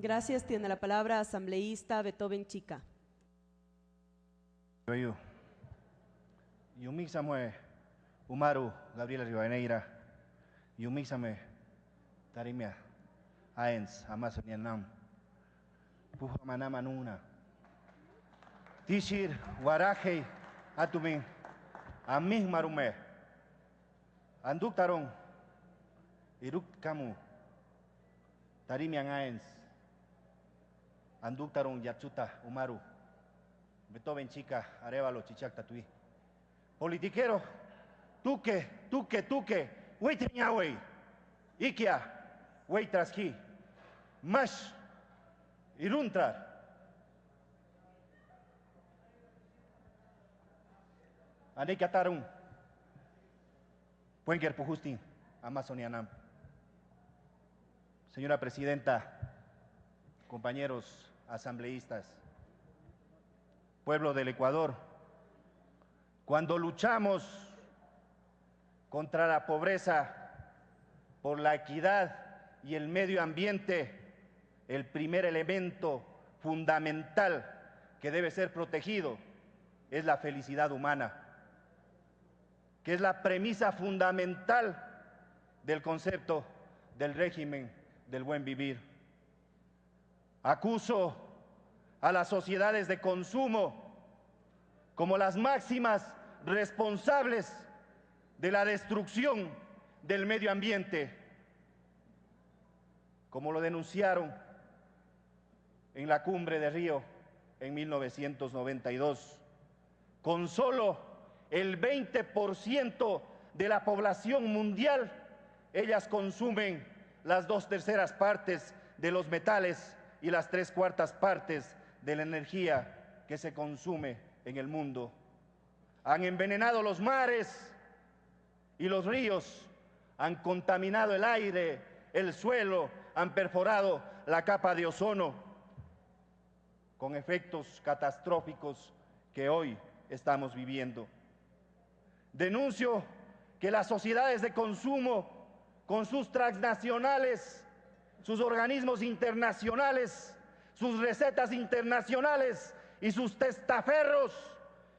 Gracias. Tiene la palabra asambleísta Beethoven Chica. Yumixame Umaru Gabriela Rivadeneira, Yumixame Tarimia Aens Amazonianam, Pujamanamanuna, Tishir Waraje Atumin, Amih Marume, Anduktaron, Iruk Kamu, Tarimian Aens, Anduktaron Yatsuta Umaru, Beethoven Chica, Arevalo Chichac Tatuí. Politiquero, tuque, huitriñahui, ikia, huitrasqui, mash, iruntrar. Aneikatarun, Puenker Pujustin, Amazonianam. Señora Presidenta, compañeros asambleístas, pueblo del Ecuador, cuando luchamos contra la pobreza, por la equidad y el medio ambiente, el primer elemento fundamental que debe ser protegido es la felicidad humana, que es la premisa fundamental del concepto del régimen del buen vivir. Acuso a las sociedades de consumo como las máximas responsables de la destrucción del medio ambiente, como lo denunciaron en la cumbre de Río en 1992. Con solo el 20% de la población mundial, ellas consumen las 2/3 partes de los metales y las 3/4 partes de la energía que se consume en el mundo. Han envenenado los mares y los ríos, han contaminado el aire, el suelo, han perforado la capa de ozono, con efectos catastróficos que hoy estamos viviendo. Denuncio que las sociedades de consumo, con sus transnacionales, sus organismos internacionales, sus recetas internacionales y sus testaferros,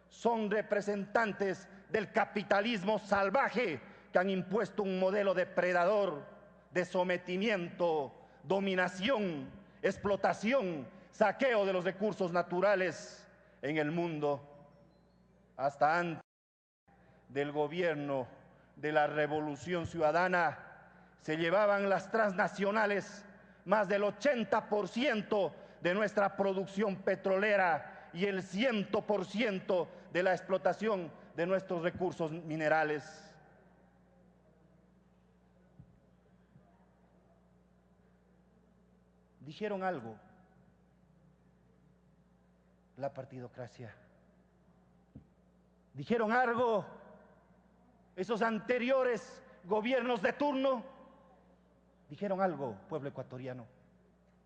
son representantes del capitalismo salvaje que han impuesto un modelo depredador de sometimiento, dominación, explotación, saqueo de los recursos naturales en el mundo. Hasta antes del gobierno de la Revolución Ciudadana se llevaban las transnacionales más del 80% de nuestra producción petrolera y el 100% de la explotación de nuestros recursos minerales. Dijeron algo, la partidocracia. Dijeron algo esos anteriores gobiernos de turno. Dijeron algo, pueblo ecuatoriano.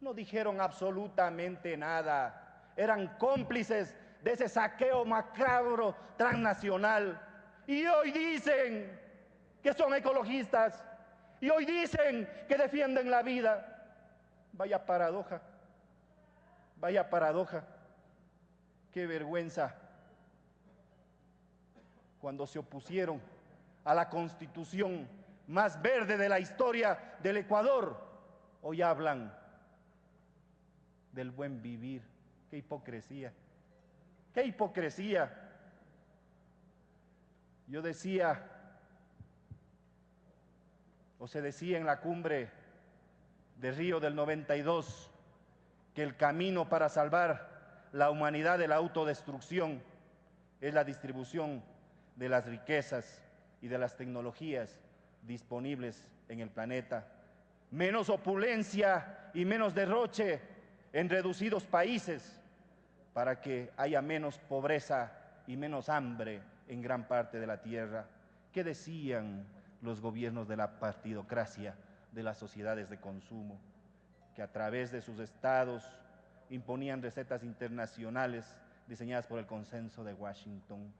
No dijeron absolutamente nada. Eran cómplices de ese saqueo macabro transnacional. Y hoy dicen que son ecologistas. Y hoy dicen que defienden la vida. Vaya paradoja. Vaya paradoja. Qué vergüenza. Cuando se opusieron a la constitución más verde de la historia del Ecuador, hoy hablan del buen vivir. ¡Qué hipocresía! ¡Qué hipocresía! Yo decía, o se decía en la cumbre de Río del 92, que el camino para salvar la humanidad de la autodestrucción es la distribución de las riquezas y de las tecnologías disponibles en el planeta. Menos opulencia y menos derroche en reducidos países para que haya menos pobreza y menos hambre en gran parte de la tierra. ¿Qué decían los gobiernos de la partidocracia, de las sociedades de consumo? Que a través de sus estados imponían recetas internacionales diseñadas por el Consenso de Washington.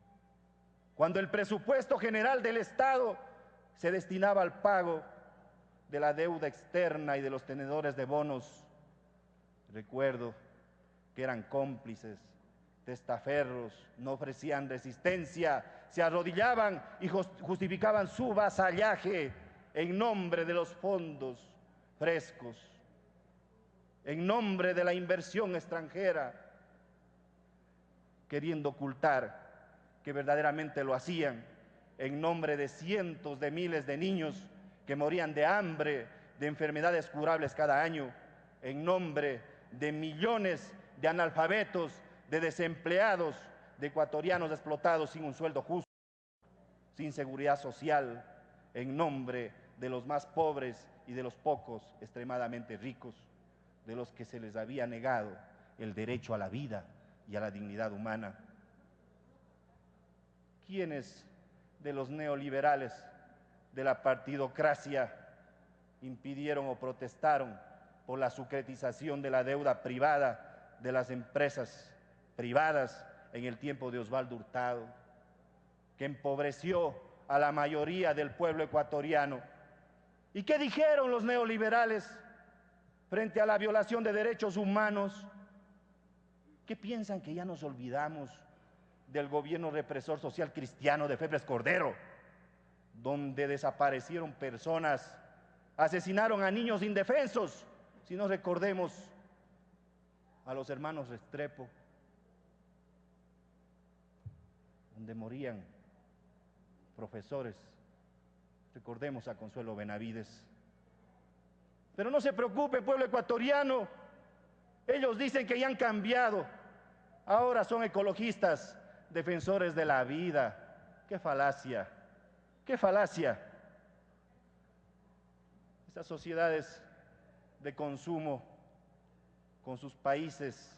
Cuando el presupuesto general del Estado se destinaba al pago de la deuda externa y de los tenedores de bonos, Recuerdo que eran cómplices, testaferros, no ofrecían resistencia, se arrodillaban y justificaban su vasallaje en nombre de los fondos frescos, en nombre de la inversión extranjera, queriendo ocultar que verdaderamente lo hacían en nombre de cientos de miles de niños que morían de hambre, de enfermedades curables cada año, en nombre de millones de analfabetos, de desempleados, de ecuatorianos explotados sin un sueldo justo, sin seguridad social, en nombre de los más pobres y de los pocos extremadamente ricos, de los que se les había negado el derecho a la vida y a la dignidad humana. ¿Quiénes de los neoliberales de la partidocracia impidieron o protestaron por la sucretización de la deuda privada de las empresas privadas en el tiempo de Osvaldo Hurtado, que empobreció a la mayoría del pueblo ecuatoriano? ¿Y qué dijeron los neoliberales frente a la violación de derechos humanos? ¿Qué piensan, que ya nos olvidamos del gobierno represor social cristiano de Febres Cordero, donde desaparecieron personas, asesinaron a niños indefensos? Si no, recordemos a los hermanos Restrepo, donde morían profesores. Recordemos a Consuelo Benavides. Pero no se preocupe, pueblo ecuatoriano, ellos dicen que ya han cambiado, ahora son ecologistas, defensores de la vida. ¡Qué falacia! ¡Qué falacia! Estas sociedades de consumo, con sus países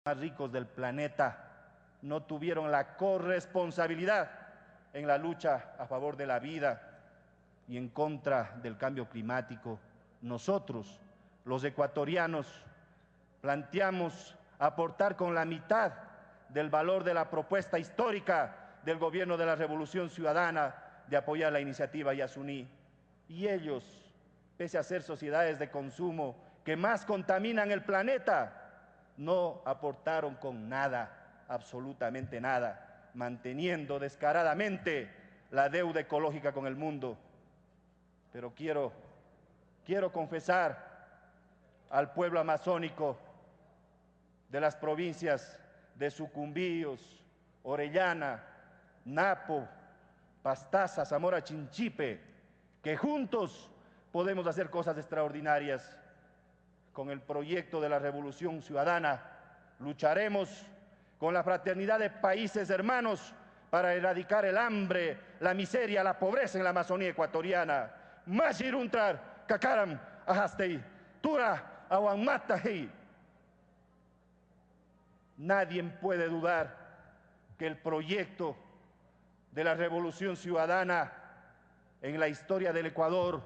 más ricos del planeta, no tuvieron la corresponsabilidad en la lucha a favor de la vida y en contra del cambio climático. Nosotros, los ecuatorianos, planteamos aportar con la mitad del valor de la propuesta histórica del gobierno de la Revolución Ciudadana de apoyar la iniciativa Yasuní. Y ellos, pese a ser sociedades de consumo que más contaminan el planeta, no aportaron con nada, absolutamente nada, manteniendo descaradamente la deuda ecológica con el mundo. Pero quiero confesar al pueblo amazónico de las provincias de Sucumbíos, Orellana, Napo, Pastaza, Zamora Chinchipe, que juntos podemos hacer cosas extraordinarias. Con el proyecto de la Revolución Ciudadana lucharemos con la fraternidad de países hermanos para erradicar el hambre, la miseria, la pobreza en la Amazonía ecuatoriana. Mashiruntrar, Kakaram, Ajastei, Tura, Ahuanmatahi. Nadie puede dudar que el proyecto de la Revolución Ciudadana en la historia del Ecuador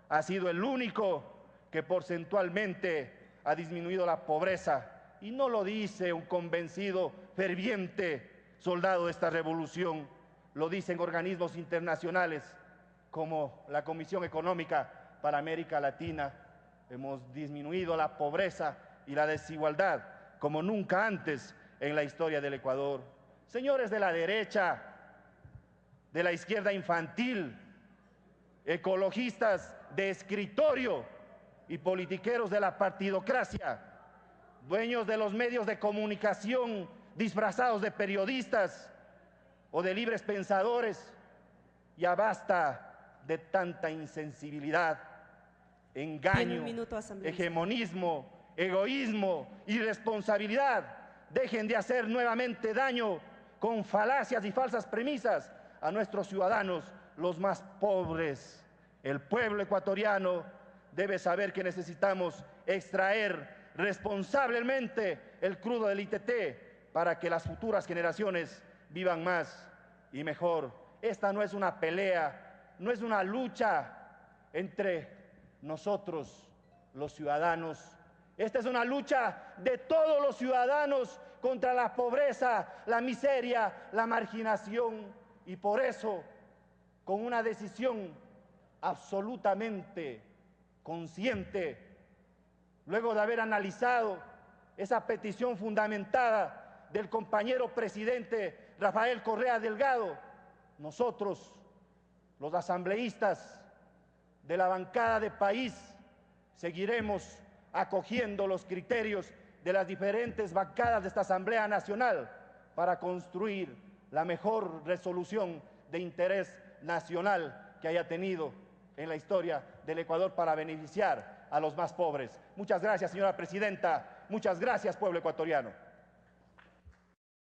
ha sido el único que porcentualmente ha disminuido la pobreza. Y no lo dice un convencido, ferviente soldado de esta revolución, lo dicen organismos internacionales como la Comisión Económica para América Latina. Hemos disminuido la pobreza y la desigualdad como nunca antes en la historia del Ecuador. Señores de la derecha, de la izquierda infantil, ecologistas de escritorio y politiqueros de la partidocracia, dueños de los medios de comunicación disfrazados de periodistas o de libres pensadores, ya basta de tanta insensibilidad, engaño, hegemonismo, egoísmo, irresponsabilidad. Dejen de hacer nuevamente daño con falacias y falsas premisas a nuestros ciudadanos, los más pobres. El pueblo ecuatoriano debe saber que necesitamos extraer responsablemente el crudo del ITT para que las futuras generaciones vivan más y mejor. Esta no es una pelea, no es una lucha entre nosotros, los ciudadanos. Esta es una lucha de todos los ciudadanos contra la pobreza, la miseria, la marginación. Y por eso, con una decisión absolutamente consciente, luego de haber analizado esa petición fundamentada del compañero presidente Rafael Correa Delgado, nosotros, los asambleístas de la bancada de País, seguiremos acogiendo los criterios de las diferentes bancadas de esta Asamblea Nacional para construir la mejor resolución de interés nacional que haya tenido en la historia del Ecuador para beneficiar a los más pobres. Muchas gracias, señora presidenta. Muchas gracias, pueblo ecuatoriano.